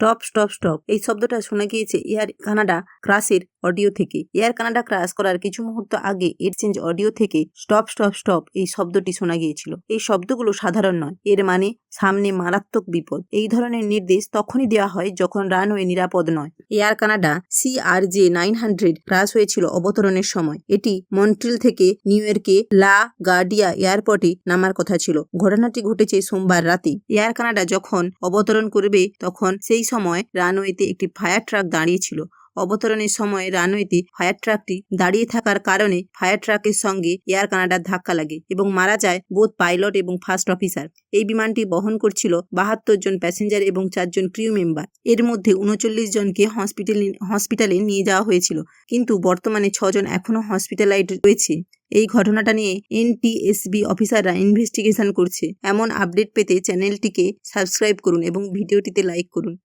Stop stop stop এই শব্দটা শোনা গিয়েছে এয়ার কানাডা ক্রাশের অডিও থেকে। এয়ার কানাডা ক্রাশ করার কিছু মুহূর্ত আগে এক্সচেঞ্জ অডিও থেকে স্টপ স্টপ স্টপ এই শব্দটি শোনা গিয়েছিল। এই শব্দগুলো সাধারণ নয়, এর মানে সামনে মারাত্মক বিপদ। এই ধরনের নির্দেশ তখনই দেওয়া হয় যখন রানওয়ে নিরাপদ নয়। এয়ার কানাডা CRJ-900 ক্রাশ হয়েছিল অবতরণের সময়। এটি মন্ট্রিল থেকে নিউ ইয়র্কে লা গার্ডিয়া এয়ারপোর্টে নামার কথা ছিল। ঘটনাটি ঘটেছে সোমবার রাতে। এয়ার কানাডা যখন অবতরণ করবে তখন সেই সময় রানওয়েতে একটি ফায়ার ট্রাক দাঁড়িয়ে ছিল। অবতরণের সময় রানওয়েতে ফায়ার ট্রাকটি দাঁড়িয়ে থাকার কারণে ফায়ার ট্রাকের সঙ্গে এয়ার কানাডার ধাক্কা লাগে এবং মারা যায় বোথ পাইলট এবং ফার্স্ট অফিসার। এই বিমানটি বহন করছিল 72 জন প্যাসেঞ্জার এবং 4 জন ক্রিউ মেম্বার। এর মধ্যে 39 জনকে হসপিটালে নিয়ে যাওয়া হয়েছিল, কিন্তু বর্তমানে 6 জন এখনও হসপিটালাইজড রয়েছে। এই ঘটনাটা নিয়ে NTSB অফিসাররা ইনভেস্টিগেশন করছে। এমন আপডেট পেতে চ্যানেলটিকে সাবস্ক্রাইব করুন এবং ভিডিওটিতে লাইক করুন।